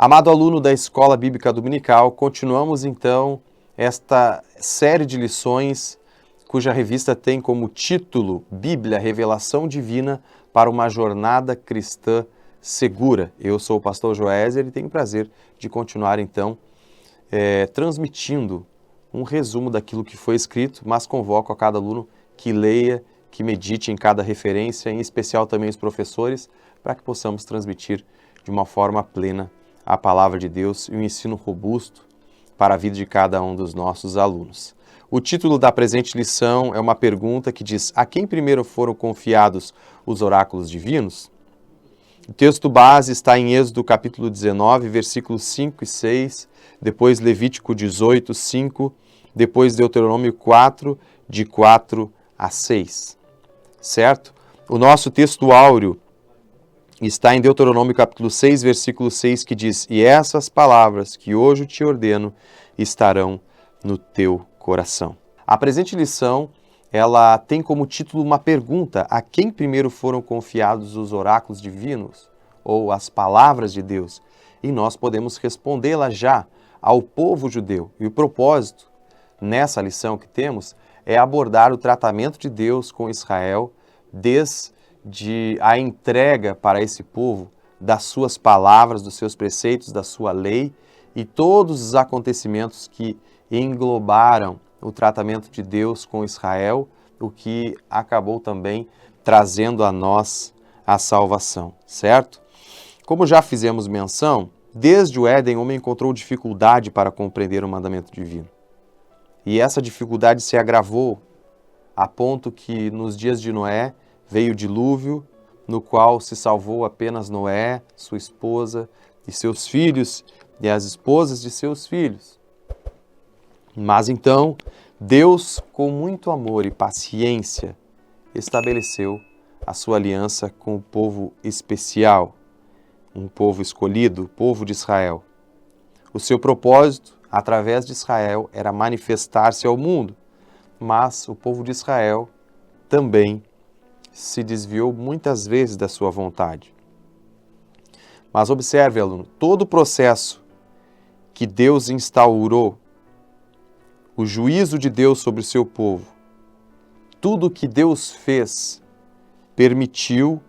Amado aluno da Escola Bíblica Dominical, continuamos então esta série de lições cuja revista tem como título Bíblia, Revelação Divina para uma Jornada Cristã Segura. Eu sou o pastor Joézer e tenho o prazer de continuar então transmitindo um resumo daquilo que foi escrito, mas convoco a cada aluno que leia, que medite em cada referência, em especial também os professores, para que possamos transmitir de uma forma plena a palavra de Deus e um ensino robusto para a vida de cada um dos nossos alunos. O título da presente lição é uma pergunta que diz: a quem primeiro foram confiados os oráculos divinos? O texto base está em Êxodo capítulo 19, versículos 5 e 6, depois Levítico 18, 5, depois Deuteronômio 4, de 4 a 6. Certo? O nosso texto áureo está em Deuteronômio capítulo 6, versículo 6, que diz: e essas palavras que hoje te ordeno estarão no teu coração. A presente lição, ela tem como título uma pergunta: a quem primeiro foram confiados os oráculos divinos, ou as palavras de Deus? E nós podemos respondê-la já ao povo judeu. E o propósito nessa lição que temos é abordar o tratamento de Deus com Israel desde a entrega para esse povo das suas palavras, dos seus preceitos, da sua lei e todos os acontecimentos que englobaram o tratamento de Deus com Israel, o que acabou também trazendo a nós a salvação, certo? Como já fizemos menção, desde o Éden o homem encontrou dificuldade para compreender o mandamento divino. E essa dificuldade se agravou a ponto que nos dias de Noé veio o dilúvio, no qual se salvou apenas Noé, sua esposa e seus filhos e as esposas de seus filhos. Mas então, Deus, com muito amor e paciência, estabeleceu a sua aliança com o povo especial, um povo escolhido, o povo de Israel. O seu propósito, através de Israel, era manifestar-se ao mundo, mas o povo de Israel também se desviou muitas vezes da sua vontade. Mas observe, aluno, todo o processo que Deus instaurou, o juízo de Deus sobre o seu povo, tudo que Deus fez, permitiu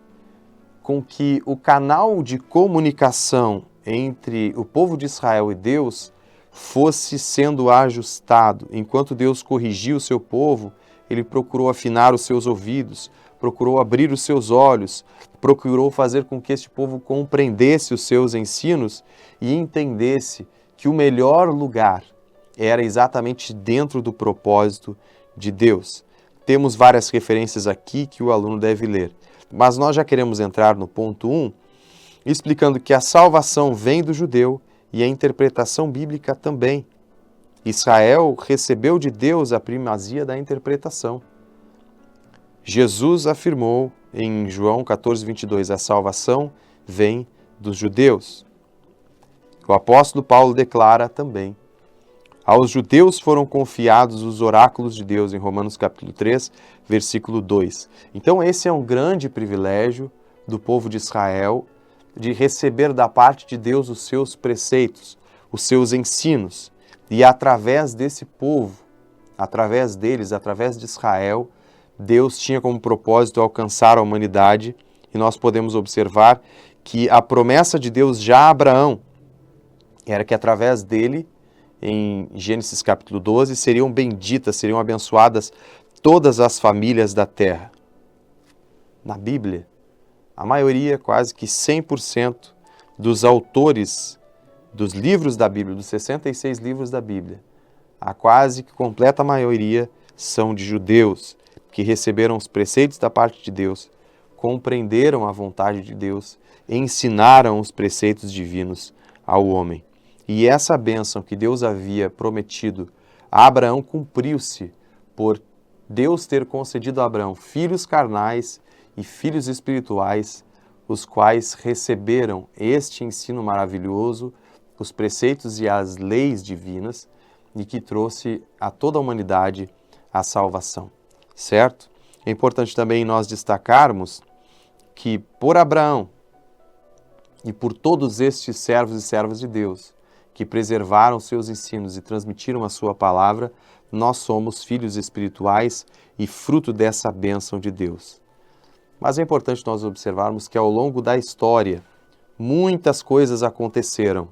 com que o canal de comunicação entre o povo de Israel e Deus fosse sendo ajustado. Enquanto Deus corrigia o seu povo, ele procurou afinar os seus ouvidos, procurou abrir os seus olhos, procurou fazer com que este povo compreendesse os seus ensinos e entendesse que o melhor lugar era exatamente dentro do propósito de Deus. Temos várias referências aqui que o aluno deve ler, mas nós já queremos entrar no ponto 1, explicando que a salvação vem do judeu e a interpretação bíblica também. Israel recebeu de Deus a primazia da interpretação. Jesus afirmou em João 14, 22, a salvação vem dos judeus. O apóstolo Paulo declara também: aos judeus foram confiados os oráculos de Deus, em Romanos capítulo 3, versículo 2. Então esse é um grande privilégio do povo de Israel, de receber da parte de Deus os seus preceitos, os seus ensinos. E através desse povo, através deles, através de Israel, Deus tinha como propósito alcançar a humanidade, e nós podemos observar que a promessa de Deus já a Abraão era que através dele, em Gênesis capítulo 12, seriam benditas, seriam abençoadas todas as famílias da terra. Na Bíblia, a maioria, quase que 100% dos autores dos livros da Bíblia, dos 66 livros da Bíblia, a quase que completa maioria são de judeus, que receberam os preceitos da parte de Deus, compreenderam a vontade de Deus e ensinaram os preceitos divinos ao homem. E essa bênção que Deus havia prometido a Abraão cumpriu-se por Deus ter concedido a Abraão filhos carnais e filhos espirituais, os quais receberam este ensino maravilhoso, os preceitos e as leis divinas, e que trouxe a toda a humanidade a salvação. Certo? É importante também nós destacarmos que por Abraão e por todos estes servos e servas de Deus, que preservaram seus ensinos e transmitiram a sua palavra, nós somos filhos espirituais e fruto dessa bênção de Deus. Mas é importante nós observarmos que ao longo da história, muitas coisas aconteceram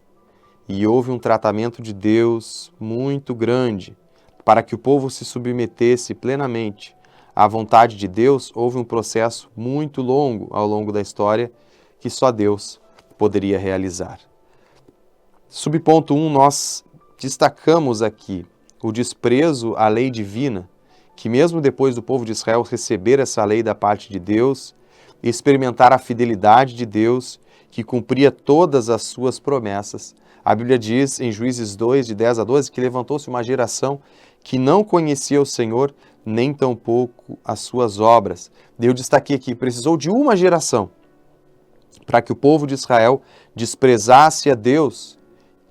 e houve um tratamento de Deus muito grande para que o povo se submetesse plenamente à vontade de Deus. Houve um processo muito longo ao longo da história que só Deus poderia realizar. Subponto 1, nós destacamos aqui o desprezo à lei divina, que mesmo depois do povo de Israel receber essa lei da parte de Deus, experimentar a fidelidade de Deus, que cumpria todas as suas promessas, a Bíblia diz em Juízes 2, de 10 a 12, que levantou-se uma geração que não conhecia o Senhor, nem tampouco as suas obras. Eu destaquei aqui, precisou de uma geração para que o povo de Israel desprezasse a Deus,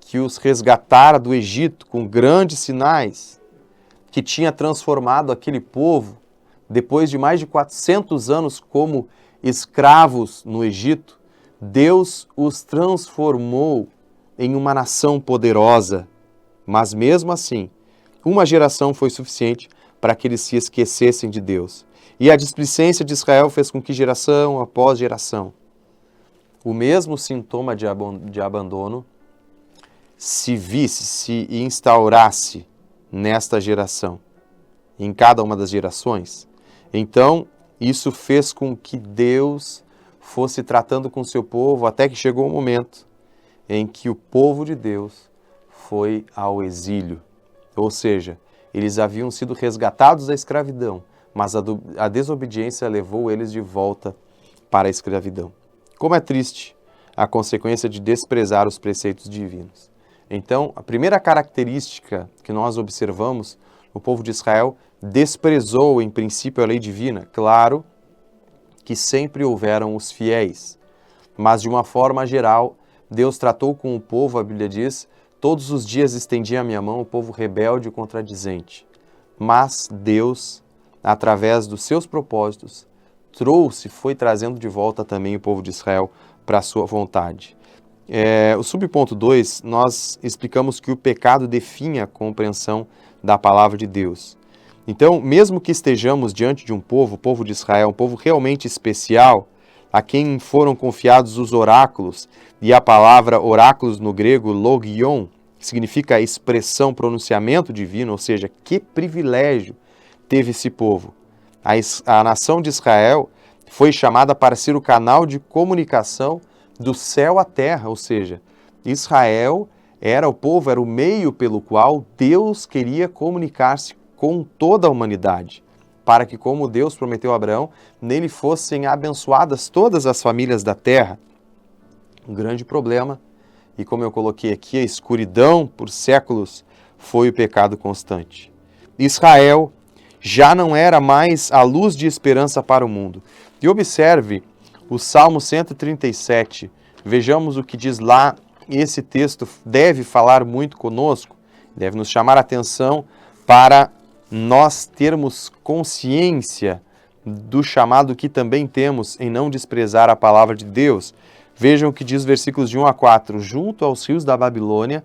que os resgatara do Egito com grandes sinais, que tinha transformado aquele povo, depois de mais de 400 anos como escravos no Egito, Deus os transformou em uma nação poderosa. Mas mesmo assim, uma geração foi suficiente para que eles se esquecessem de Deus. E a displicência de Israel fez com que geração após geração, o mesmo sintoma de abandono se visse, se instaurasse nesta geração, em cada uma das gerações. Então, isso fez com que Deus fosse tratando com o seu povo, até que chegou o momento em que o povo de Deus foi ao exílio. Ou seja, eles haviam sido resgatados da escravidão, mas a desobediência levou eles de volta para a escravidão. Como é triste a consequência de desprezar os preceitos divinos. Então, a primeira característica que nós observamos, o povo de Israel desprezou em princípio a lei divina. Claro que sempre houveram os fiéis, mas de uma forma geral, Deus tratou com o povo, a Bíblia diz, todos os dias estendia a minha mão, o povo rebelde e contradizente. Mas Deus, através dos seus propósitos, foi trazendo de volta também o povo de Israel para a sua vontade. O subponto 2, nós explicamos que o pecado definha a compreensão da palavra de Deus. Então, mesmo que estejamos diante de um povo, o povo de Israel, um povo realmente especial, a quem foram confiados os oráculos, e a palavra oráculos no grego, logion, que significa expressão, pronunciamento divino, ou seja, que privilégio teve esse povo. A nação de Israel foi chamada para ser o canal de comunicação do céu à terra, ou seja, Israel era o povo, era o meio pelo qual Deus queria comunicar-se com toda a humanidade, para que, como Deus prometeu a Abraão, nele fossem abençoadas todas as famílias da terra. Um grande problema, e como eu coloquei aqui, a escuridão por séculos foi o pecado constante. Israel já não era mais a luz de esperança para o mundo. E observe o Salmo 137, vejamos o que diz lá. Esse texto deve falar muito conosco, deve nos chamar a atenção para nós termos consciência do chamado que também temos em não desprezar a palavra de Deus. Vejam o que diz versículos de 1 a 4. Junto aos rios da Babilônia,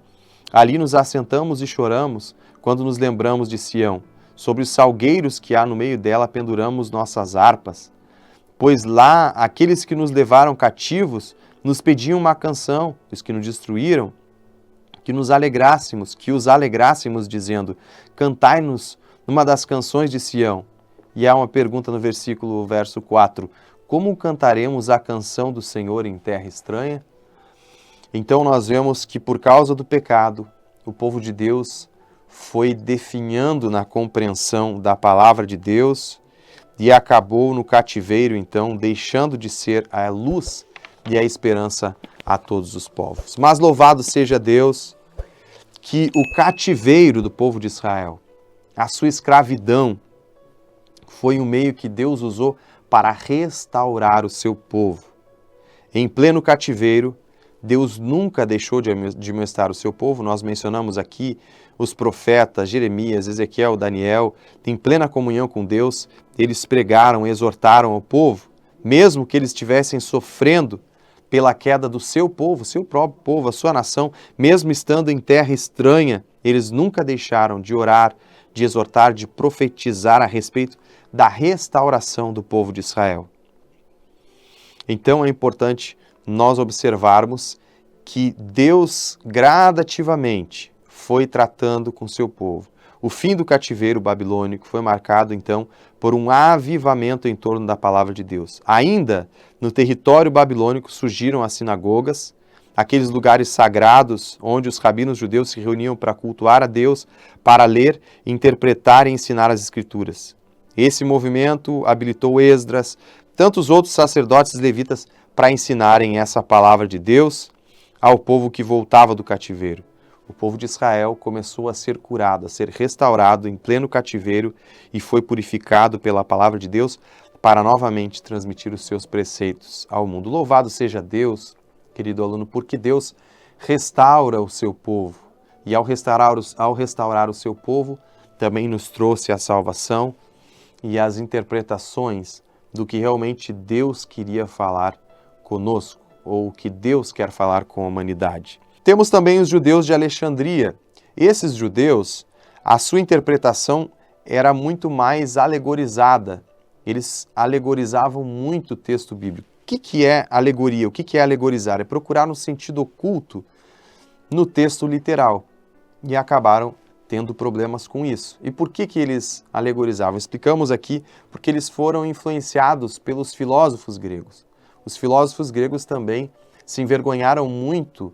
ali nos assentamos e choramos quando nos lembramos de Sião. Sobre os salgueiros que há no meio dela penduramos nossas harpas. Pois lá aqueles que nos levaram cativos nos pediam uma canção, os que nos destruíram, que os alegrássemos, dizendo, cantai-nos numa das canções de Sião. E há uma pergunta no verso 4, como cantaremos a canção do Senhor em terra estranha? Então nós vemos que por causa do pecado, o povo de Deus foi definhando na compreensão da palavra de Deus e acabou no cativeiro, então, deixando de ser a luz e a esperança a todos os povos. Mas louvado seja Deus que o cativeiro do povo de Israel, a sua escravidão, foi um meio que Deus usou para restaurar o seu povo. Em pleno cativeiro, Deus nunca deixou de admoestar o seu povo. Nós mencionamos aqui os profetas Jeremias, Ezequiel, Daniel, em plena comunhão com Deus, eles pregaram, exortaram ao povo, mesmo que eles estivessem sofrendo pela queda do seu povo, seu próprio povo, a sua nação, mesmo estando em terra estranha, eles nunca deixaram de orar, de exortar, de profetizar a respeito da restauração do povo de Israel. Então é importante nós observarmos que Deus gradativamente foi tratando com seu povo. O fim do cativeiro babilônico foi marcado, então, por um avivamento em torno da palavra de Deus. Ainda no território babilônico surgiram as sinagogas, aqueles lugares sagrados onde os rabinos judeus se reuniam para cultuar a Deus, para ler, interpretar e ensinar as Escrituras. Esse movimento habilitou Esdras, tantos outros sacerdotes levitas para ensinarem essa palavra de Deus ao povo que voltava do cativeiro. O povo de Israel começou a ser curado, a ser restaurado em pleno cativeiro e foi purificado pela palavra de Deus para novamente transmitir os seus preceitos ao mundo. Louvado seja Deus, querido aluno, porque Deus restaura o seu povo. E ao restaurar o seu povo, também nos trouxe a salvação e as interpretações do que realmente Deus queria falar conosco, ou o que Deus quer falar com a humanidade. Temos também os judeus de Alexandria. Esses judeus, a sua interpretação era muito mais alegorizada. Eles alegorizavam muito o texto bíblico. O que é alegoria? O que é alegorizar? É procurar no sentido oculto no texto literal. E acabaram tendo problemas com isso. E por que eles alegorizavam? Explicamos aqui porque eles foram influenciados pelos filósofos gregos. Os filósofos gregos também se envergonharam muito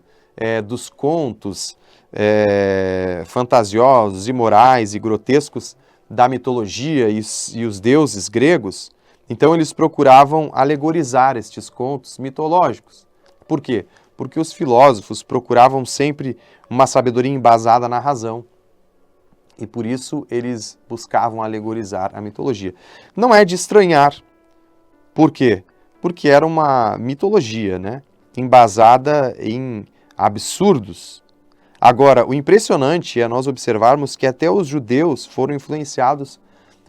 dos contos fantasiosos, imorais e grotescos da mitologia e os deuses gregos. Então eles procuravam alegorizar estes contos mitológicos. Por quê? Porque os filósofos procuravam sempre uma sabedoria embasada na razão. E por isso eles buscavam alegorizar a mitologia. Não é de estranhar. Por quê? Porque era uma mitologia, né? Embasada em absurdos. Agora, o impressionante é nós observarmos que até os judeus foram influenciados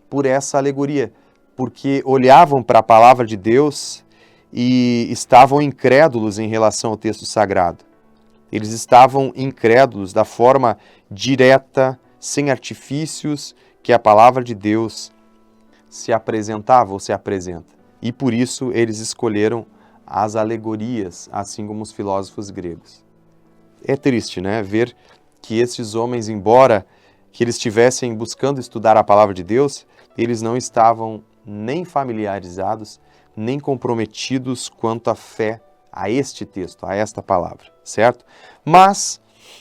por essa alegoria, porque olhavam para a palavra de Deus e estavam incrédulos em relação ao texto sagrado. Eles estavam incrédulos da forma direta, sem artifícios, que a palavra de Deus se apresentava ou se apresenta. E por isso eles escolheram as alegorias, assim como os filósofos gregos. É triste, né? Ver que esses homens, embora que eles estivessem buscando estudar a palavra de Deus, eles não estavam nem familiarizados, nem comprometidos quanto à fé a este texto, a esta palavra, certo? Mas,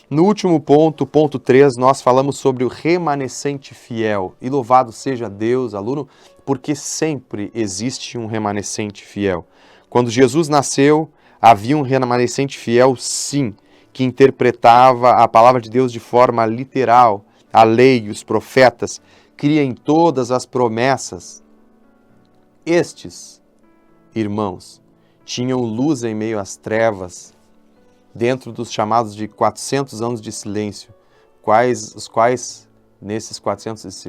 no último ponto, ponto 3, nós falamos sobre o remanescente fiel. E louvado seja Deus, aluno, porque sempre existe um remanescente fiel. Quando Jesus nasceu, havia um remanescente fiel, sim, que interpretava a palavra de Deus de forma literal. A lei e os profetas cria em todas as promessas. Estes, irmãos, tinham luz em meio às trevas, dentro dos chamados de 400 anos de silêncio, os quais, nesses 400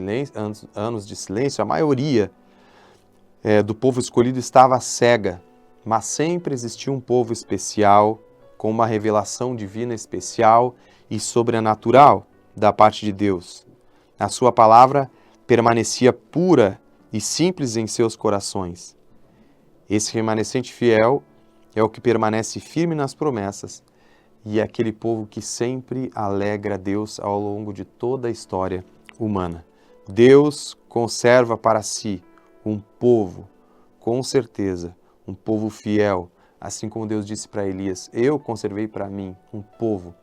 anos de silêncio, a maioria do povo escolhido estava cega, mas sempre existiu um povo especial, com uma revelação divina especial e sobrenatural da parte de Deus. A sua palavra permanecia pura e simples em seus corações. Esse remanescente fiel é o que permanece firme nas promessas e é aquele povo que sempre alegra Deus ao longo de toda a história humana. Deus conserva para si um povo, com certeza, um povo fiel, assim como Deus disse para Elias, eu conservei para mim um povo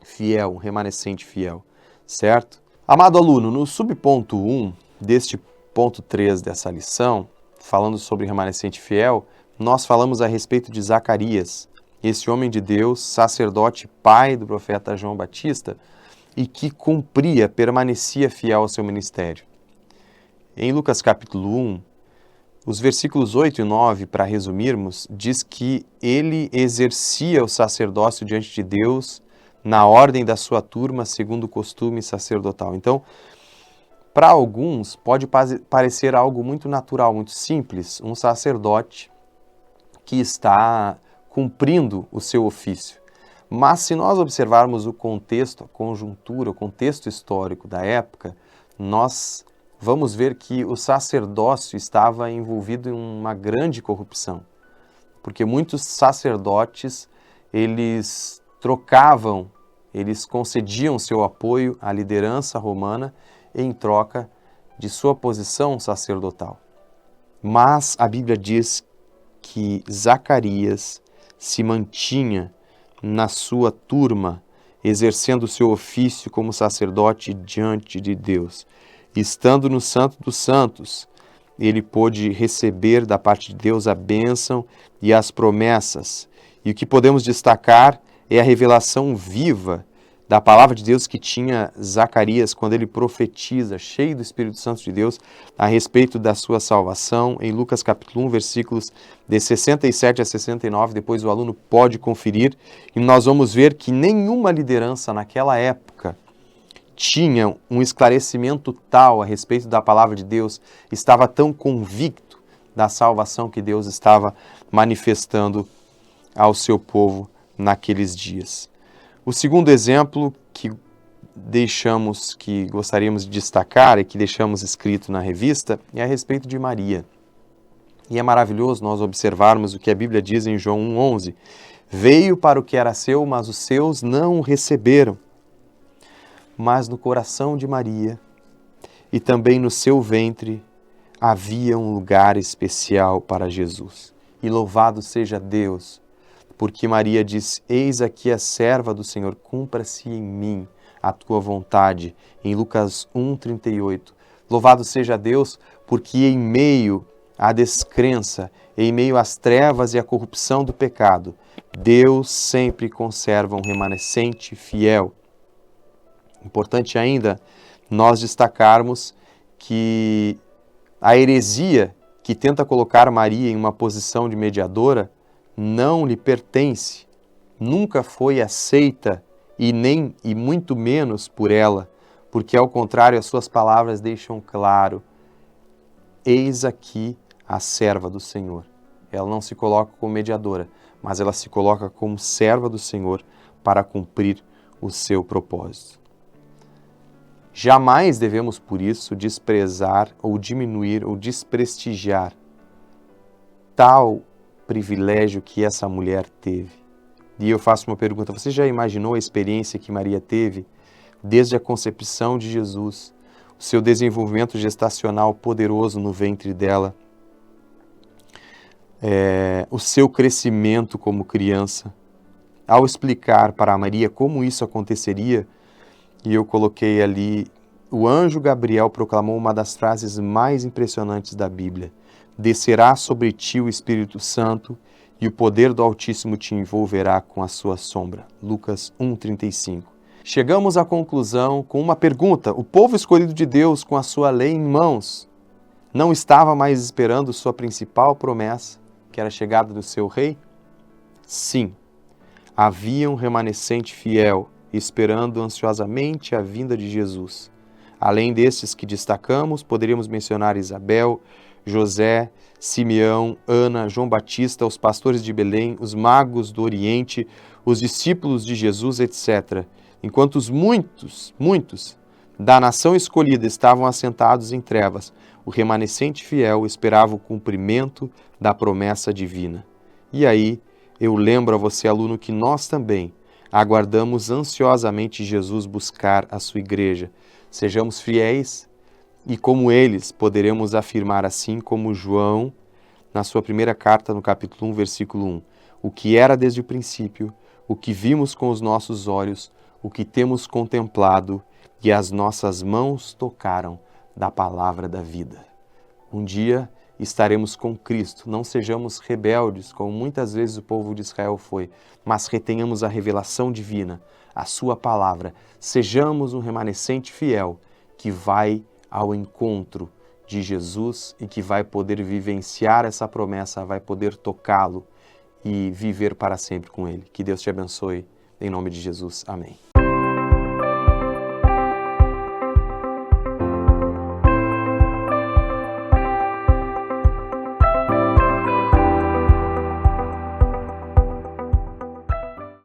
fiel, um remanescente fiel, certo? Amado aluno, no subponto 1 deste ponto 3 dessa lição, falando sobre remanescente fiel, nós falamos a respeito de Zacarias, esse homem de Deus, sacerdote, pai do profeta João Batista, e que cumpria, permanecia fiel ao seu ministério. Em Lucas capítulo 1, os versículos 8 e 9, para resumirmos, diz que ele exercia o sacerdócio diante de Deus na ordem da sua turma, segundo o costume sacerdotal. Então, para alguns, pode parecer algo muito natural, muito simples, um sacerdote que está cumprindo o seu ofício. Mas se nós observarmos o contexto, a conjuntura, o contexto histórico da época, nós vamos ver que o sacerdócio estava envolvido em uma grande corrupção, porque muitos sacerdotes, eles trocavam, eles concediam seu apoio à liderança romana em troca de sua posição sacerdotal. Mas a Bíblia diz que Zacarias se mantinha na sua turma, exercendo seu ofício como sacerdote diante de Deus. Estando no Santo dos Santos, ele pôde receber da parte de Deus a bênção e as promessas. E o que podemos destacar é a revelação viva da palavra de Deus que tinha Zacarias quando ele profetiza, cheio do Espírito Santo de Deus, a respeito da sua salvação, em Lucas capítulo 1, versículos de 67 a 69, depois o aluno pode conferir, e nós vamos ver que nenhuma liderança naquela época tinha um esclarecimento tal a respeito da palavra de Deus, estava tão convicto da salvação que Deus estava manifestando ao seu povo naqueles dias. O segundo exemplo que gostaríamos de destacar e que deixamos escrito na revista é a respeito de Maria. E é maravilhoso nós observarmos o que a Bíblia diz em João 1,11. Veio para o que era seu, mas os seus não o receberam. Mas no coração de Maria e também no seu ventre havia um lugar especial para Jesus. E louvado seja Deus, porque Maria diz, eis aqui a serva do Senhor, cumpra-se em mim a tua vontade, em Lucas 1,38. Louvado seja Deus, porque em meio à descrença, em meio às trevas e à corrupção do pecado, Deus sempre conserva um remanescente fiel. Importante ainda nós destacarmos que a heresia que tenta colocar Maria em uma posição de mediadora não lhe pertence, nunca foi aceita e muito menos por ela, porque ao contrário as suas palavras deixam claro, eis aqui a serva do Senhor. Ela não se coloca como mediadora, mas ela se coloca como serva do Senhor para cumprir o seu propósito. Jamais devemos, por isso, desprezar ou diminuir ou desprestigiar tal privilégio que essa mulher teve. E eu faço uma pergunta, você já imaginou a experiência que Maria teve desde a concepção de Jesus, o seu desenvolvimento gestacional poderoso no ventre dela, o seu crescimento como criança? Ao explicar para Maria como isso aconteceria, e eu coloquei ali, o anjo Gabriel proclamou uma das frases mais impressionantes da Bíblia. Descerá sobre ti o Espírito Santo e o poder do Altíssimo te envolverá com a sua sombra. Lucas 1,35. Chegamos à conclusão com uma pergunta. O povo escolhido de Deus, com a sua lei em mãos, não estava mais esperando sua principal promessa, que era a chegada do seu rei? Sim, havia um remanescente fiel, esperando ansiosamente a vinda de Jesus. Além destes que destacamos, poderíamos mencionar Isabel, José, Simeão, Ana, João Batista, os pastores de Belém, os magos do Oriente, os discípulos de Jesus, etc. Enquanto os muitos da nação escolhida estavam assentados em trevas, o remanescente fiel esperava o cumprimento da promessa divina. E aí, eu lembro a você, aluno, que nós também aguardamos ansiosamente Jesus buscar a sua igreja. Sejamos fiéis e, como eles, poderemos afirmar assim como João, na sua primeira carta, no capítulo 1, versículo 1. O que era desde o princípio, o que vimos com os nossos olhos, o que temos contemplado e as nossas mãos tocaram da palavra da vida. Um dia estaremos com Cristo. Não sejamos rebeldes, como muitas vezes o povo de Israel foi, mas retenhamos a revelação divina, a sua palavra. Sejamos um remanescente fiel que vai ao encontro de Jesus e que vai poder vivenciar essa promessa, vai poder tocá-lo e viver para sempre com Ele. Que Deus te abençoe. Em nome de Jesus. Amém.